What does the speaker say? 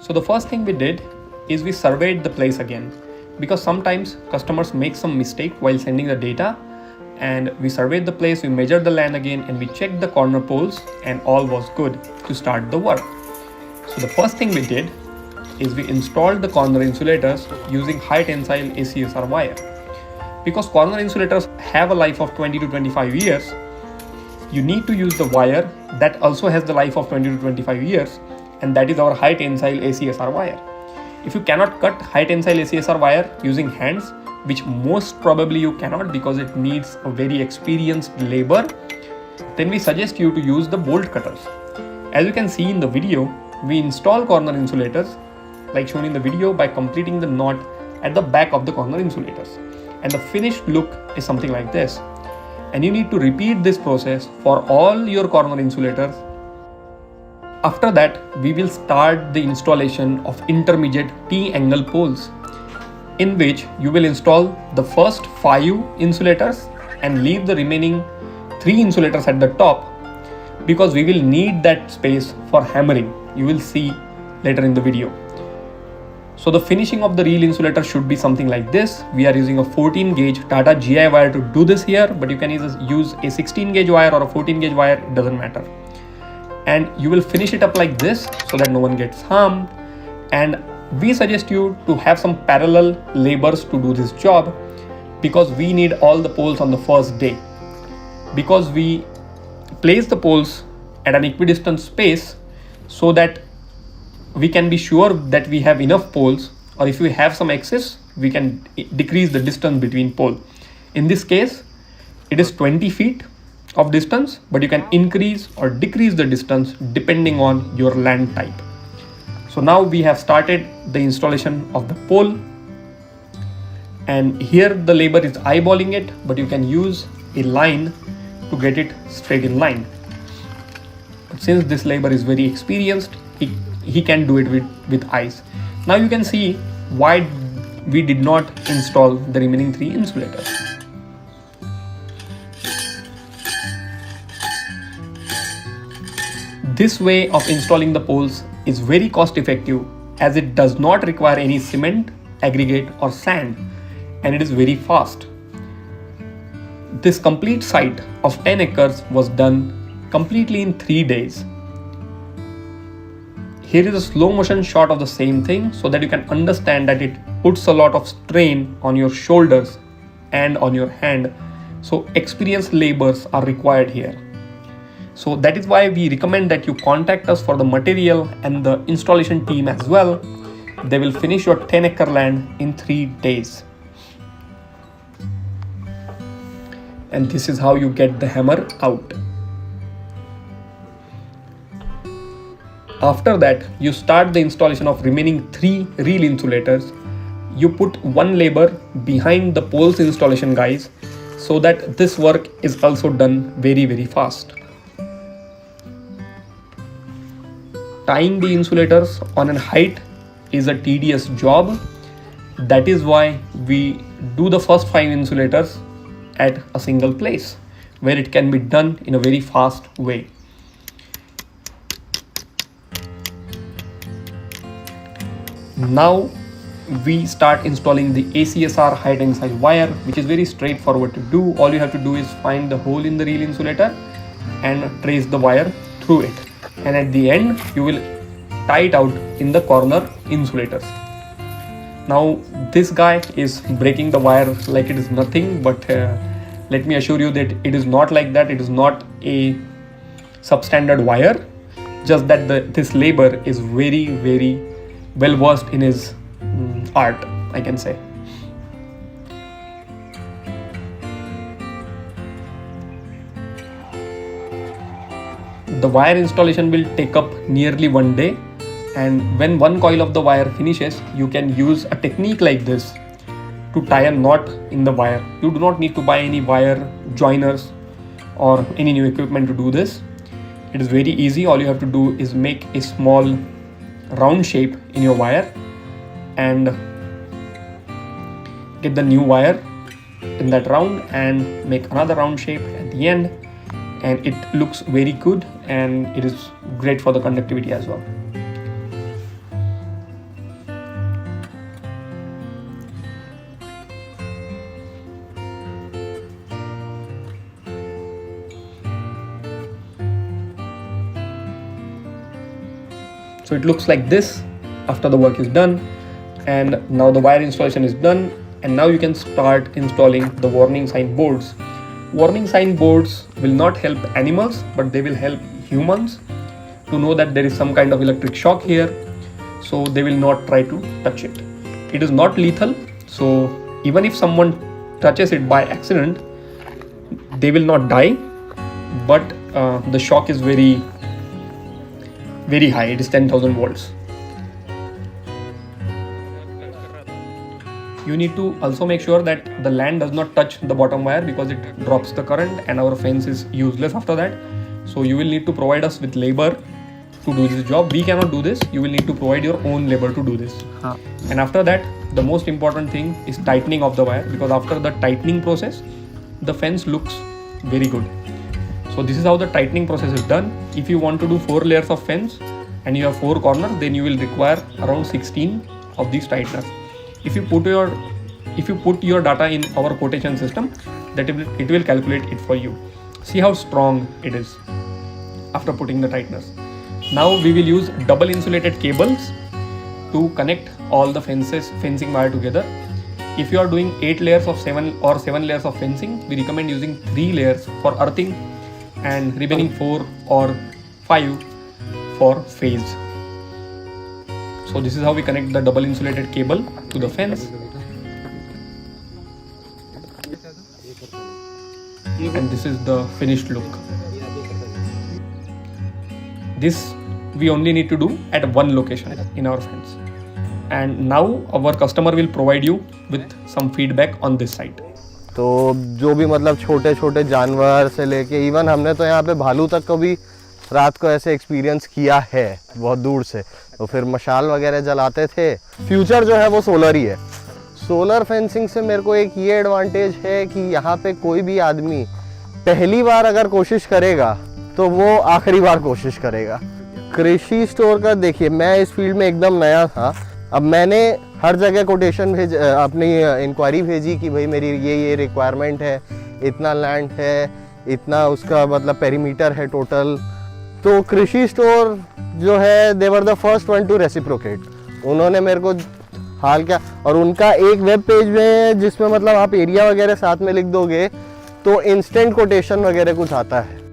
So the first thing we did is we surveyed the place again, because sometimes customers make some mistake while sending the data, and we surveyed the place, we measured the land again, and we checked the corner poles, and all was good to start the work. So the first thing we did is we installed the corner insulators using high tensile ACSR wire. Because corner insulators have a life of 20 to 25 years, you need to use the wire that also has the life of 20 to 25 years, and that is our high tensile ACSR wire. If you cannot cut high tensile ACSR wire using hands, which most probably you cannot because it needs a very experienced labor, then we suggest you to use the bolt cutters. As you can see in the video, we install corner insulators like shown in the video by completing the knot at the back of the corner insulators, and the finished look is something like this. And you need to repeat this process for all your corner insulators. After that, we will start the installation of intermediate T-angle poles, in which you will install the first 5 insulators and leave the remaining 3 insulators at the top, because we will need that space for hammering. You will see later in the video. So the finishing of the reel insulator should be something like this. We are using a 14 gauge Tata GI wire to do this here, but you can either use a 16 gauge wire or a 14 gauge wire, it doesn't matter. And you will finish it up like this so that no one gets harmed. And we suggest you to have some parallel labors to do this job, because we need all the poles on the first day. Because we place the poles at an equidistant space so that we can be sure that we have enough poles, or if we have some excess, we can decrease the distance between pole. In this case, it is 20 feet of distance, but you can increase or decrease the distance depending on your land type. So now we have started the installation of the pole, and here the labor is eyeballing it, but you can use a line to get it straight in line. But since this labor is very experienced, he can do it with eyes. Now you can see why we did not install the remaining 3 insulators. This way of installing the poles is very cost effective, as it does not require any cement, aggregate or sand, and it is very fast. This complete site of 10 acres was done completely in 3 days. Here is a slow motion shot of the same thing so that you can understand that it puts a lot of strain on your shoulders and on your hand. So experienced laborers are required here. So that is why we recommend that you contact us for the material and the installation team as well. They will finish your 10-acre land in 3 days. And this is how you get the hammer out. After that, you start the installation of remaining 3 reel insulators. You put 1 labor behind the poles installation guys, so that this work is also done very fast. Tying the insulators on a height is a tedious job. That is why we do the first 5 insulators at a single place, where it can be done in a very fast way. Now we start installing the ACSR high tensile wire, which is very straightforward to do. All you have to do is find the hole in the reel insulator and trace the wire through it, and at the end you will tie it out in the corner insulators. Now this guy is breaking the wire like it is nothing, but let me assure you that it is not like that. It is not a substandard wire, just that this labor is very well versed in his art, I can say. The wire installation will take up nearly 1 day, and when 1 coil of the wire finishes, you can use a technique like this to tie a knot in the wire. You do not need to buy any wire joiners or any new equipment to do this. It is very easy. All you have to do is make a small round shape in your wire and get the new wire in that round and make another round shape at the end, and it looks very good and it is great for the conductivity as well. So it looks like this after the work is done, and now the wire installation is done, and now you can start installing the warning sign boards. Warning sign boards will not help animals, but they will help humans to know that there is some kind of electric shock here, so they will not try to touch it. It is not lethal, so even if someone touches it by accident, they will not die, but the shock is very high. It is 10,000 volts. You need to also make sure that the land does not touch the bottom wire, because it drops the current and our fence is useless after that. So you will need to provide us with labor to do this job. We cannot do this. You will need to provide your own labor to do this. And after that, the most important thing is tightening of the wire, because after the tightening process, the fence looks very good. So this is how the tightening process is done. If you want to do 4 layers of fence and you have 4 corners, then you will require around 16 of these tighteners. If you put your data in our quotation system, it will calculate it for you. See how strong it is after putting the tighteners. Now we will use double insulated cables to connect all the fencing wire together. If you are doing 8 layers of 7 layers of fencing, we recommend using 3 layers for earthing and remaining 4 or 5 for phase. So this is how we connect the double insulated cable to the fence. And this is the finished look. This we only need to do at one location in our fence. And now our customer will provide you with some feedback on this site. तो जो भी मतलब छोटे छोटे जानवर से लेके even हमने तो यहाँ पे भालू तक को भी रात को ऐसे एक्सपीरियंस किया है बहुत दूर से, तो फिर मशाल वगैरह जलाते थे। फ्यूचर जो है वो सोलर ही है। सोलर फेंसिंग से मेरे को एक ये एडवांटेज है कि यहाँ पे कोई भी आदमी पहली बार अगर कोशिश करेगा तो वो आखिरी बार कोशिश करेगा। कृषि स्टोर का देखिए, मैं इस फील्ड में एकदम नया था। अब मैंने हर जगह कोटेशन अपनी इंक्वायरी भेजी कि भाई मेरी ये रिक्वायरमेंट है, इतना लैंड है, इतना उसका मतलब पेरीमीटर है टोटल। तो कृषि स्टोर जो है they were the first one to reciprocate. उन्होंने मेरे को हाल क्या, और उनका एक वेब पेज में जिसमें मतलब आप एरिया वगैरह साथ में लिख दोगे तो इंस्टेंट कोटेशन वगैरह कुछ आता है।